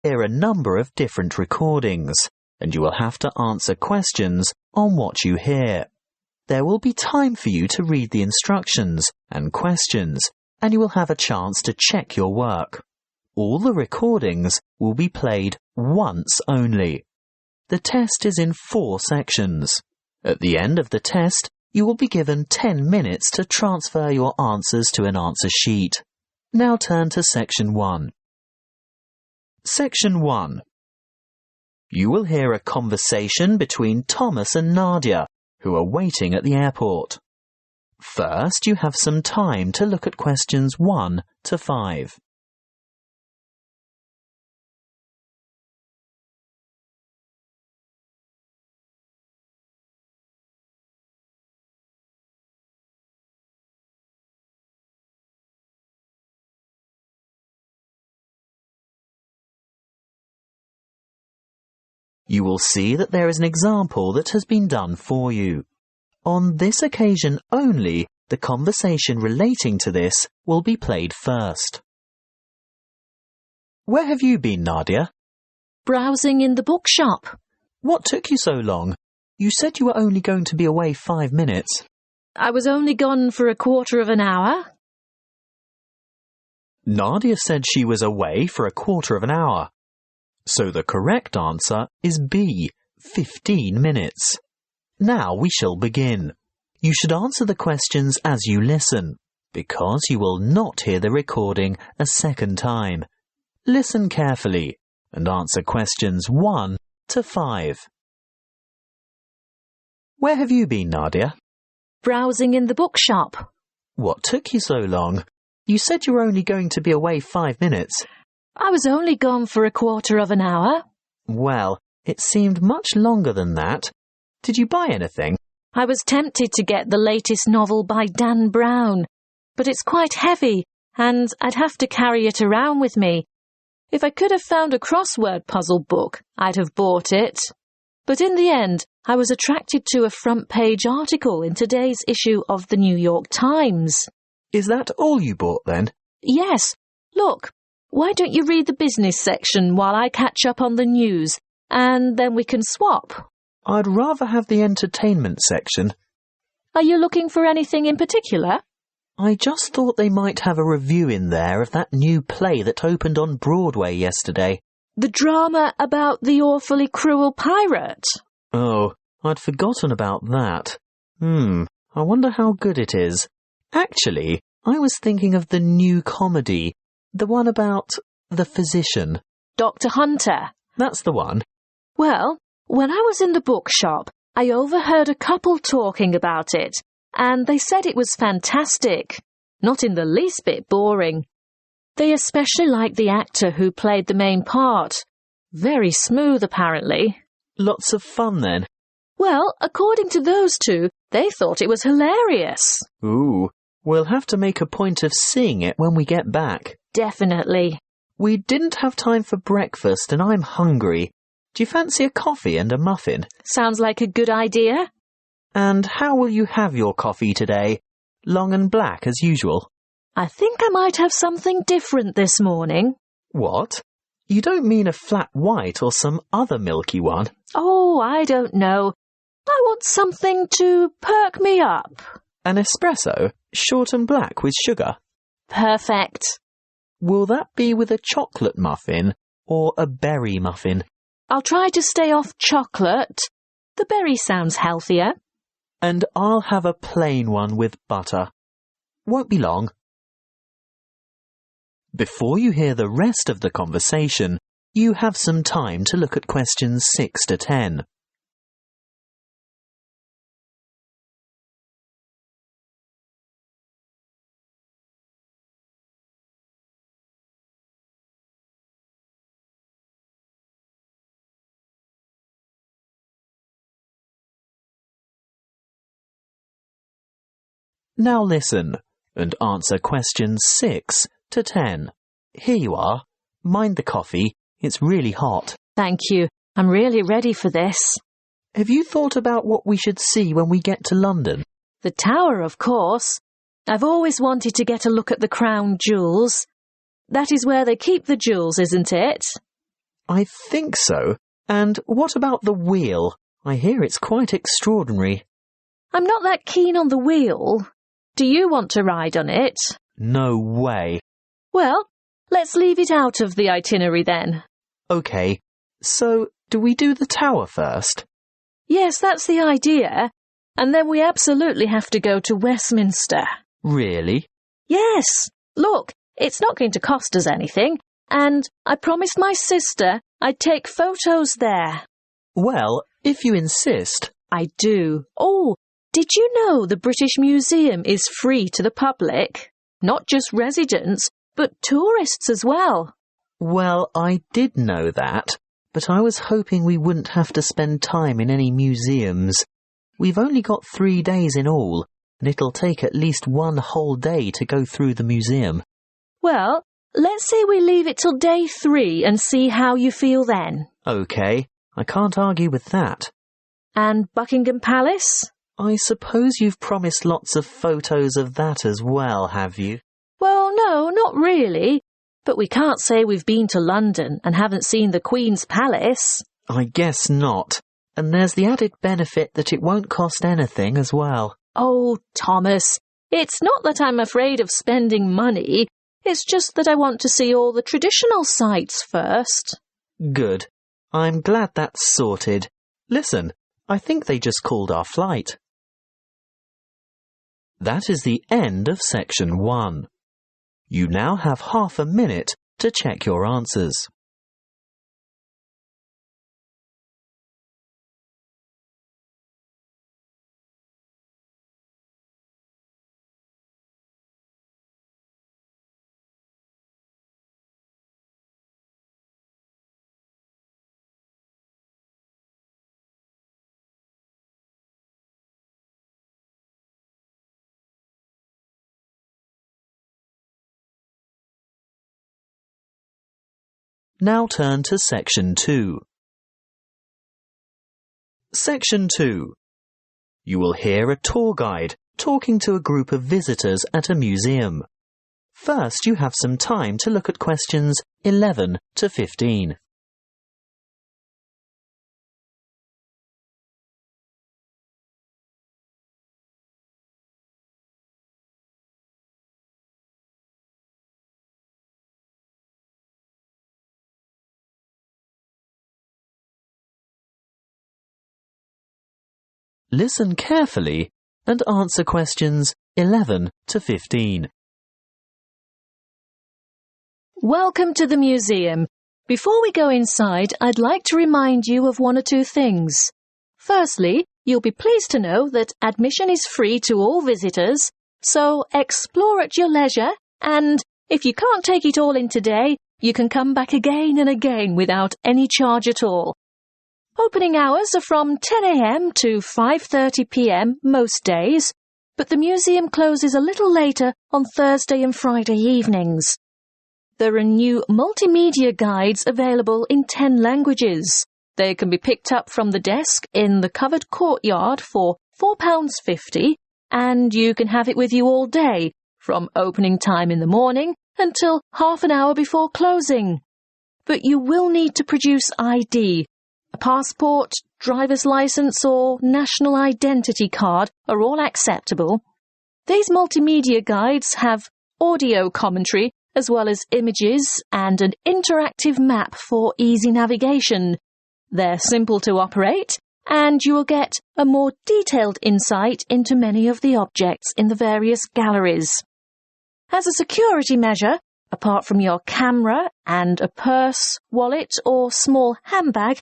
Here are a number of different recordings, and you will have to answer questions on what you hear. There will be time for you to read the instructions and questions, and you will have a chance to check your work. All the recordings will be played once only. The test is in 4 sections. At the end of the test, you will be given 10 minutes to transfer your answers to an answer sheet. Now turn to Section 1. Section 1. You will hear a conversation between Thomas and Nadia, who are waiting at the airport. First, you have some time to look at questions 1 to 5. You will see that there is an example that has been done for you. On this occasion only, the conversation relating to this will be played first. Where have you been, Nadia? Browsing in the bookshop. What took you so long? You said you were only going to be away 5 minutes. I was only gone for a quarter of an hour. Nadia said she was away for a quarter of an hour. So the correct answer is B, 15 minutes. Now we shall begin. You should answer the questions as you listen, because you will not hear the recording a second time. Listen carefully and answer questions 1 to 5. Where have you been, Nadia? Browsing in the bookshop. What took you so long? You said you were only going to be away 5 minutes. I was only gone for a quarter of an hour. Well, it seemed much longer than that. Did you buy anything? I was tempted to get the latest novel by Dan Brown, but it's quite heavy, and I'd have to carry it around with me. If I could have found a crossword puzzle book, I'd have bought it. But in the end, I was attracted to a front-page article in today's issue of the New York Times. Is that all you bought then? Yes. Look. Why don't you read the business section while I catch up on the news, and then we can swap? I'd rather have the entertainment section. Are you looking for anything in particular? I just thought they might have a review in there of that new play that opened on Broadway yesterday. The drama about the awfully cruel pirate? Oh, I'd forgotten about that. I wonder how good it is. Actually, I was thinking of the new comedy. The one about the physician. Dr. Hunter. That's the one. Well, when I was in the bookshop, I overheard a couple talking about it, and they said it was fantastic. Not in the least bit boring. They especially liked the actor who played the main part. Very smooth, apparently. Lots of fun, then. Well, according to those two, they thought it was hilarious. Ooh, we'll have to make a point of seeing it when we get back. Definitely. We didn't have time for breakfast and I'm hungry. Do you fancy a coffee and a muffin? Sounds like a good idea. And how will you have your coffee today? Long and black as usual? I think I might have something different this morning. What? You don't mean a flat white or some other milky one? Oh, I don't know. I want something to perk me up. An espresso, short and black with sugar? Perfect. Will that be with a chocolate muffin or a berry muffin? I'll try to stay off chocolate. The berry sounds healthier. And I'll have a plain one with butter. Won't be long. Before you hear the rest of the conversation, you have some time to look at questions 6 to 10. Now listen and answer questions 6 to 10. Here you are. Mind the coffee. It's really hot. Thank you. I'm really ready for this. Have you thought about what we should see when we get to London? The tower, of course. I've always wanted to get a look at the crown jewels. That is where they keep the jewels, isn't it? I think so. And what about the wheel? I hear it's quite extraordinary. I'm not that keen on the wheel. Do you want to ride on it? No way. Well, let's leave it out of the itinerary then. OK, so do we do the tower first? Yes, that's the idea. And then we absolutely have to go to Westminster. Really? Yes. Look, it's not going to cost us anything. And I promised my sister I'd take photos there. Well, if you insist. I do. Oh, did you know the British Museum is free to the public? Not just residents, but tourists as well. Well, I did know that, but I was hoping we wouldn't have to spend time in any museums. We've only got 3 days in all, and it'll take at least 1 whole day to go through the museum. Well, let's say we leave it till day 3 and see how you feel then. OK, I can't argue with that. And Buckingham Palace? I suppose you've promised lots of photos of that as well, have you? Well, no, not really. But we can't say we've been to London and haven't seen the Queen's Palace. I guess not. And there's the added benefit that it won't cost anything as well. Oh, Thomas, it's not that I'm afraid of spending money. It's just that I want to see all the traditional sites first. Good. I'm glad that's sorted. Listen, I think they just called our flight. That is the end of section 1. You now have half a minute to check your answers. Now turn to Section 2. Section 2. You will hear a tour guide talking to a group of visitors at a museum. First, you have some time to look at questions 11 to 15. Listen carefully and answer questions 11 to 15. Welcome to the museum. Before we go inside, I'd like to remind you of 1 or 2 things. Firstly, you'll be pleased to know that admission is free to all visitors, so explore at your leisure, and if you can't take it all in today, you can come back again and again without any charge at all. Opening hours are from 10 a.m. to 5:30 p.m. most days, but the museum closes a little later on Thursday and Friday evenings. There are new multimedia guides available in 10 languages. They can be picked up from the desk in the covered courtyard for £4.50, and you can have it with you all day, from opening time in the morning until half an hour before closing. But you will need to produce ID. A passport, driver's license or national identity card are all acceptable. These multimedia guides have audio commentary as well as images and an interactive map for easy navigation. They're simple to operate, and you will get a more detailed insight into many of the objects in the various galleries. As a security measure, apart from your camera and a purse, wallet or small handbag,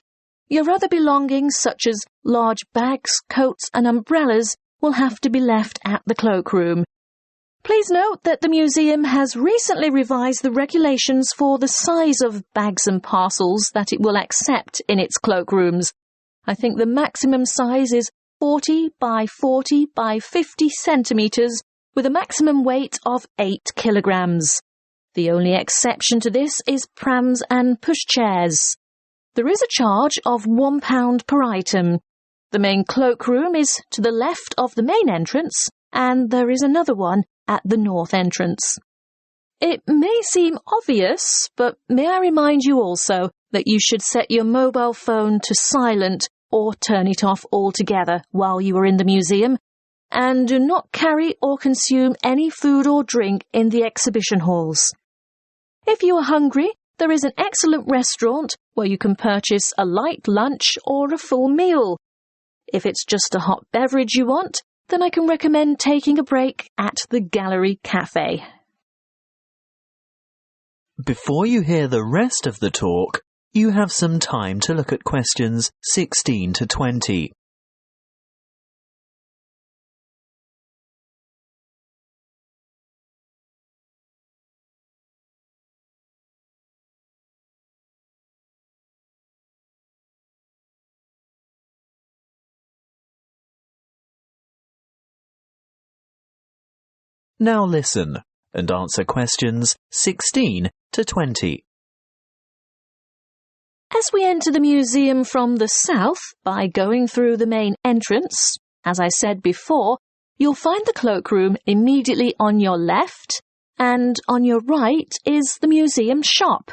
your other belongings such as large bags, coats and umbrellas will have to be left at the cloakroom. Please note that the museum has recently revised the regulations for the size of bags and parcels that it will accept in its cloakrooms. I think the maximum size is 40 by 40 by 50 centimetres with a maximum weight of 8 kilograms. The only exception to this is prams and pushchairs. There is a charge of £1 per item. The main cloakroom is to the left of the main entrance, and there is another one at the north entrance. It may seem obvious, but may I remind you also that you should set your mobile phone to silent or turn it off altogether while you are in the museum, and do not carry or consume any food or drink in the exhibition halls. If you are hungry, there is an excellent restaurant where you can purchase a light lunch or a full meal. If it's just a hot beverage you want, then I can recommend taking a break at the Gallery Cafe. Before you hear the rest of the talk, you have some time to look at questions 16 to 20. Now listen and answer questions 16 to 20. As we enter the museum from the south by going through the main entrance, as I said before, you'll find the cloakroom immediately on your left, and on your right is the museum shop.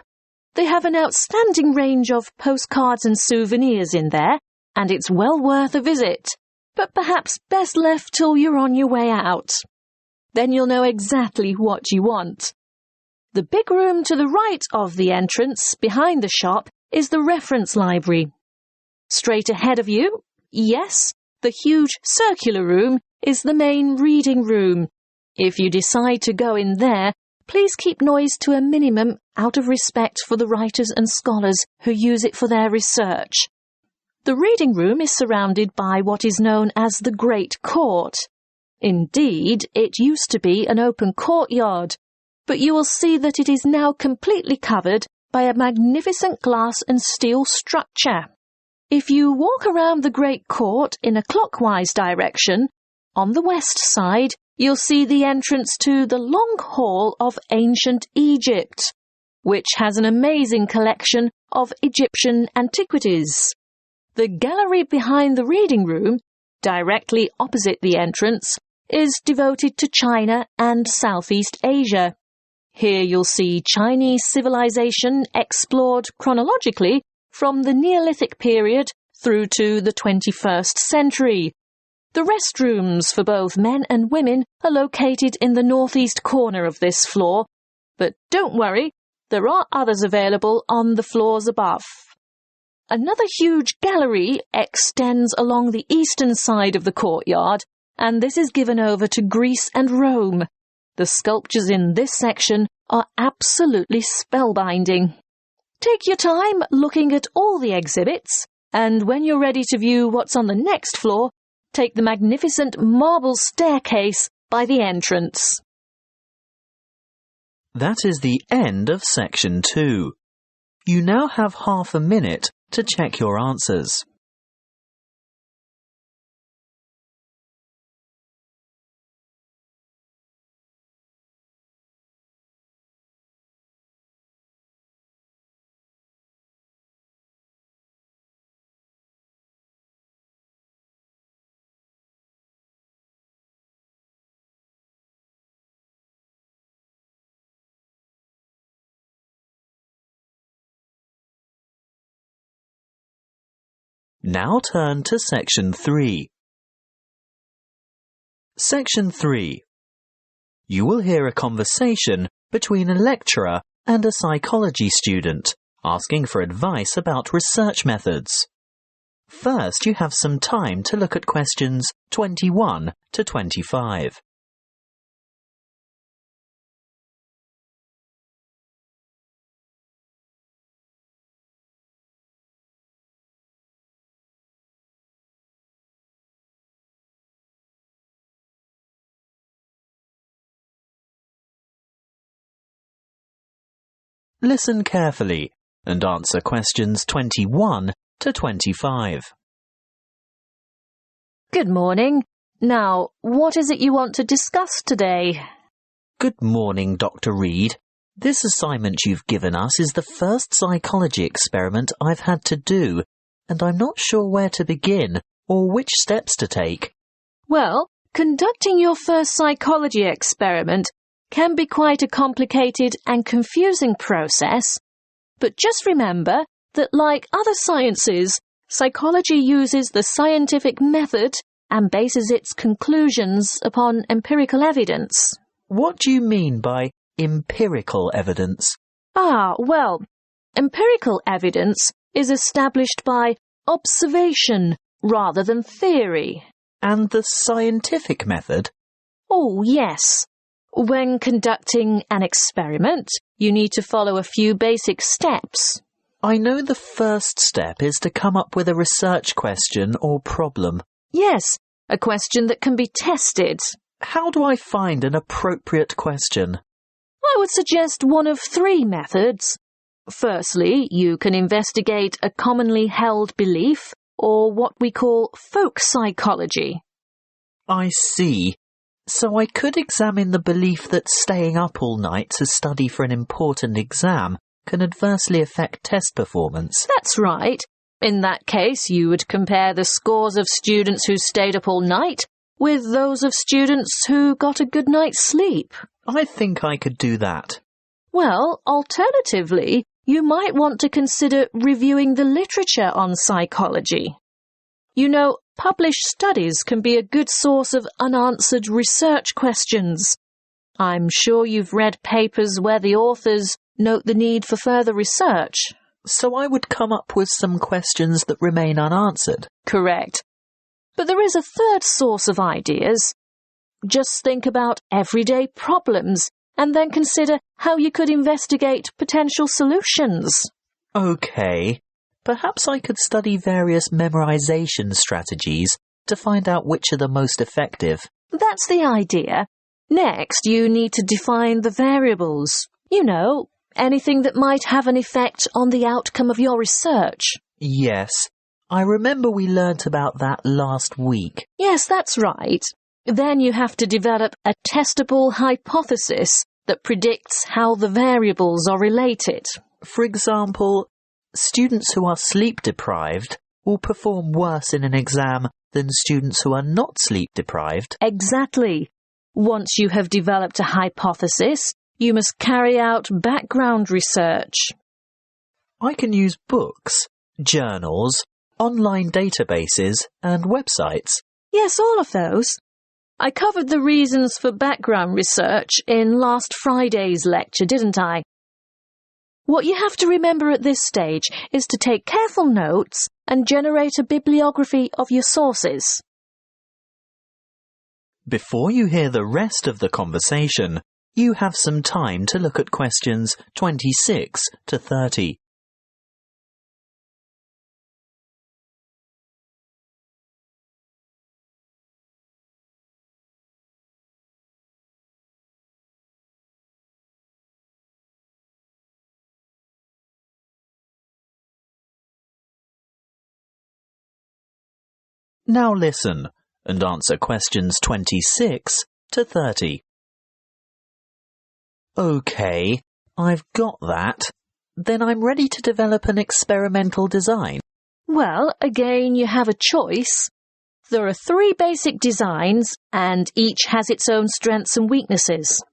They have an outstanding range of postcards and souvenirs in there, and it's well worth a visit, but perhaps best left till you're on your way out. Then you'll know exactly what you want. The big room to the right of the entrance, behind the shop, is the reference library. Straight ahead of you, yes, the huge circular room is the main reading room. If you decide to go in there, please keep noise to a minimum out of respect for the writers and scholars who use it for their research. The reading room is surrounded by what is known as the Great Court. Indeed, it used to be an open courtyard, but you will see that it is now completely covered by a magnificent glass and steel structure. If you walk around the Great Court in a clockwise direction, on the west side, you'll see the entrance to the Long Hall of Ancient Egypt, which has an amazing collection of Egyptian antiquities. The gallery behind the reading room, directly opposite the entrance, is devoted to China and Southeast Asia. Here you'll see Chinese civilization explored chronologically from the Neolithic period through to the 21st century. The restrooms for both men and women are located in the northeast corner of this floor, but don't worry, there are others available on the floors above. Another huge gallery extends along the eastern side of the courtyard, and this is given over to Greece and Rome. The sculptures in this section are absolutely spellbinding. Take your time looking at all the exhibits, and when you're ready to view what's on the next floor, take the magnificent marble staircase by the entrance. That is the end of section 2. You now have half a minute to check your answers. Now turn to section 3. Section 3. You will hear a conversation between a lecturer and a psychology student asking for advice about research methods. First, you have some time to look at questions 21 to 25. Listen carefully and answer questions 21 to 25. Good morning. Now, what is it you want to discuss today? Good morning, Dr. Reed. This assignment you've given us is the first psychology experiment I've had to do, and I'm not sure where to begin or which steps to take. Well, Conducting your first psychology experiment can be quite a complicated and confusing process, but just remember that, like other sciences, psychology uses the scientific method and bases its conclusions upon empirical evidence. What do you mean by empirical evidence? Well, empirical evidence is established by observation rather than theory. And the scientific method? Oh, yes. When conducting an experiment, you need to follow a few basic steps. I know the first step is to come up with a research question or problem. Yes, a question that can be tested. How do I find an appropriate question? I would suggest one of three methods. Firstly, you can investigate a commonly held belief, or what we call folk psychology. I see. So I could examine the belief that staying up all night to study for an important exam can adversely affect test performance. That's right. In that case, you would compare the scores of students who stayed up all night with those of students who got a good night's sleep. I think I could do that. Well, alternatively, you might want to consider reviewing the literature on psychology. You know, published studies can be a good source of unanswered research questions. I'm sure you've read papers where the authors note the need for further research. So I would come up with some questions that remain unanswered. Correct. But there is a third source of ideas. Just think about everyday problems and then consider how you could investigate potential solutions. Okay. Perhaps I could study various memorization strategies to find out which are the most effective. That's the idea. Next, you need to define the variables. You know, anything that might have an effect on the outcome of your research. Yes, I remember we learnt about that last week. Yes, that's right. Then you have to develop a testable hypothesis that predicts how the variables are related. For example, students who are sleep-deprived will perform worse in an exam than students who are not sleep-deprived. Exactly. Once you have developed a hypothesis, you must carry out background research. I can use books, journals, online databases, and websites. Yes, all of those. I covered the reasons for background research in last Friday's lecture, didn't I? What you have to remember at this stage is to take careful notes and generate a bibliography of your sources. Before you hear the rest of the conversation, you have some time to look at questions 26 to 30. Now listen and answer questions 26 to 30. OK, I've got that. Then I'm ready to develop an experimental design. Well, again, you have a choice. There are 3 basic designs, and each has its own strengths and weaknesses.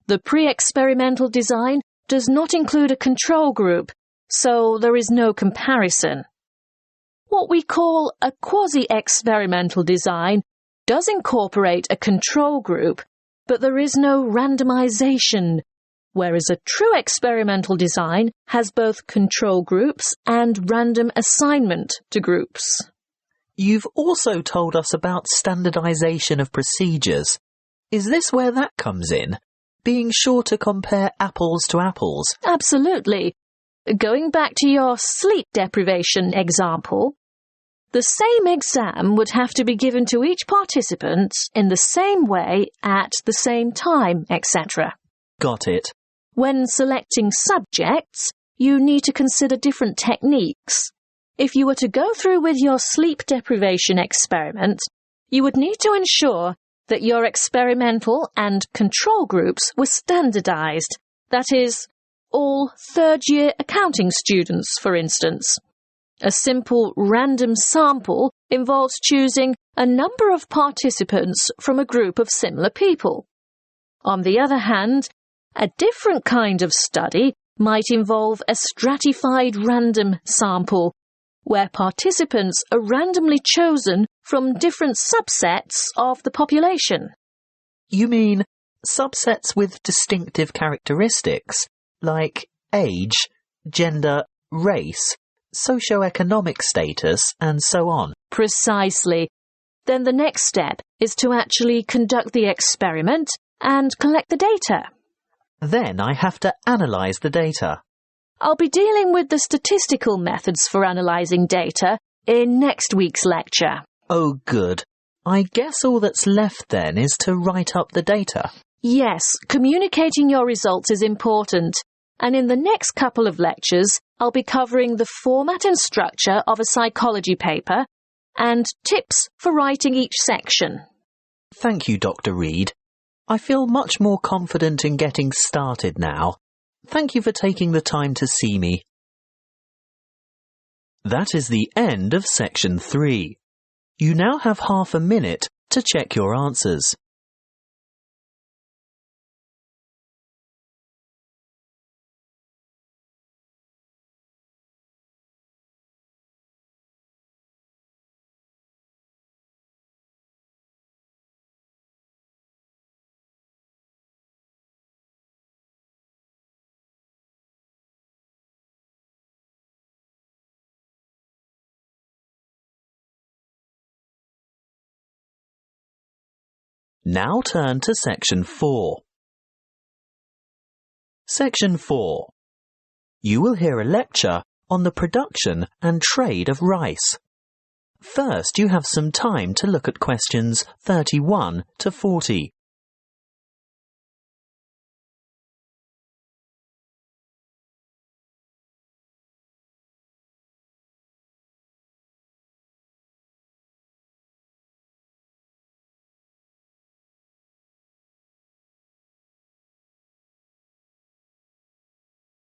The pre-experimental design does not include a control group, so there is no comparison. What we call a quasi-experimental design does incorporate a control group, but there is no randomization, whereas a true experimental design has both control groups and random assignment to groups. You've also told us about standardization of procedures. Is this where that comes in? Being sure to compare apples to apples? Absolutely. Going back to your sleep deprivation example, the same exam would have to be given to each participant in the same way at the same time, etc. Got it. When selecting subjects, you need to consider different techniques. If you were to go through with your sleep deprivation experiment, you would need to ensure that your experimental and control groups were standardized. That is, all third-year accounting students, for instance. A simple random sample involves choosing a number of participants from a group of similar people. On the other hand, a different kind of study might involve a stratified random sample, where participants are randomly chosen from different subsets of the population. You mean subsets with distinctive characteristics, like age, gender, race, socioeconomic status, and so on? Precisely. Then the next step is to actually conduct the experiment and collect the data. Then I have to analyse the data. I'll be dealing with the statistical methods for analysing data in next week's lecture. Oh, good. I guess all that's left then is to write up the data. Yes, communicating your results is important. And in the next couple of lectures, I'll be covering the format and structure of a psychology paper and tips for writing each section. Thank you, Dr. Reed. I feel much more confident in getting started now. Thank you for taking the time to see me. That is the end of section 3. You now have half a minute to check your answers. Now turn to section 4. Section 4. You will hear a lecture on the production and trade of rice. First, you have some time to look at questions 31 to 40.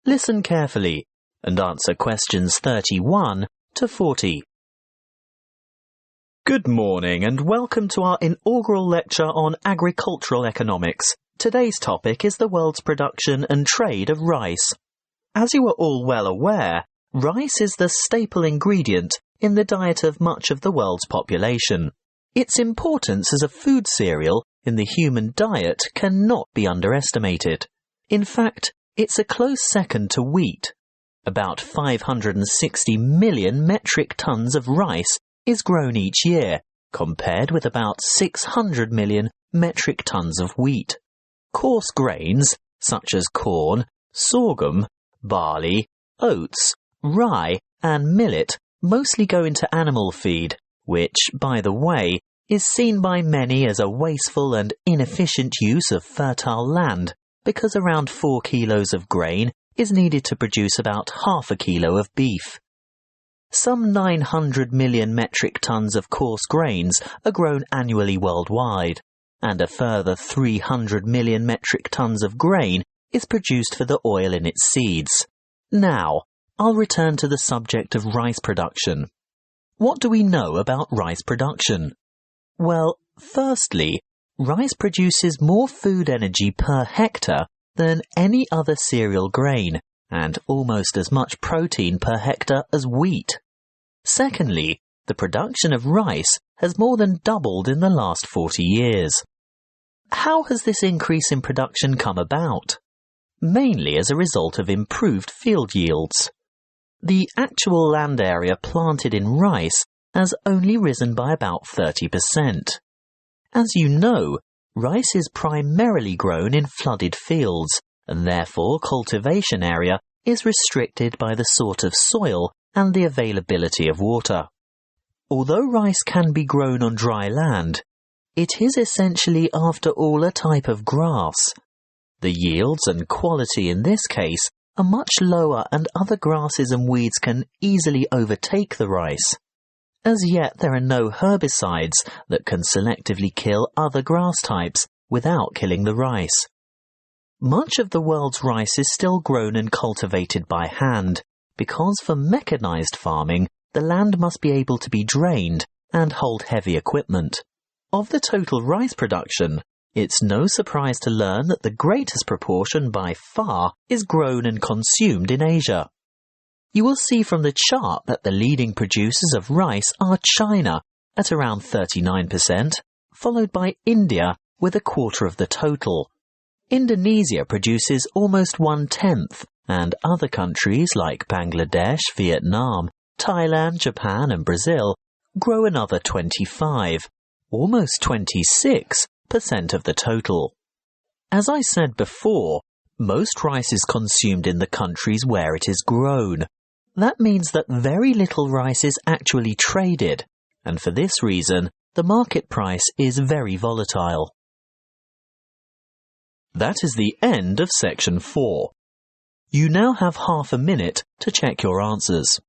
Listen carefully and answer questions 31 to 40. Good morning and welcome to our inaugural lecture on agricultural economics. Today's topic is the world's production and trade of rice. As you are all well aware, rice is the staple ingredient in the diet of much of the world's population. Its importance as a food cereal in the human diet cannot be underestimated. In fact, it's a close second to wheat. About 560 million metric tons of rice is grown each year, compared with about 600 million metric tons of wheat. Coarse grains, such as corn, sorghum, barley, oats, rye, and millet, mostly go into animal feed, which, by the way, is seen by many as a wasteful and inefficient use of fertile land, because around 4 kilos of grain is needed to produce about half a kilo of beef. Some 900 million metric tons of coarse grains are grown annually worldwide, and a further 300 million metric tons of grain is produced for the oil in its seeds. Now, I'll return to the subject of rice production. What do we know about rice production? Well, firstly, rice produces more food energy per hectare than any other cereal grain, and almost as much protein per hectare as wheat. Secondly, the production of rice has more than doubled in the last 40 years. How has this increase in production come about? Mainly as a result of improved field yields. The actual land area planted in rice has only risen by about 30%. As you know, rice is primarily grown in flooded fields, and therefore cultivation area is restricted by the sort of soil and the availability of water. Although rice can be grown on dry land, it is essentially after all a type of grass. The yields and quality in this case are much lower, and other grasses and weeds can easily overtake the rice. As yet, there are no herbicides that can selectively kill other grass types without killing the rice. Much of the world's rice is still grown and cultivated by hand, because for mechanized farming, the land must be able to be drained and hold heavy equipment. Of the total rice production, it's no surprise to learn that the greatest proportion by far is grown and consumed in Asia. You will see from the chart that the leading producers of rice are China at around 39%, followed by India with a quarter of the total. Indonesia produces almost 1/10, and other countries like Bangladesh, Vietnam, Thailand, Japan and Brazil grow another 25, almost 26% of the total. As I said before, most rice is consumed in the countries where it is grown. That means that very little rice is actually traded, and for this reason, the market price is very volatile. That is the end of section 4. You now have half a minute to check your answers.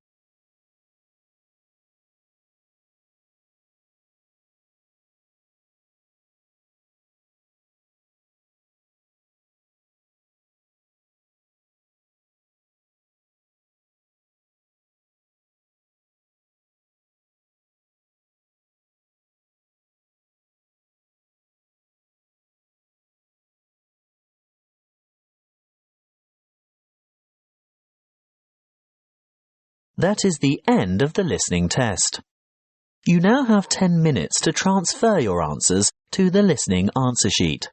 That is the end of the listening test. You now have 10 minutes to transfer your answers to the listening answer sheet.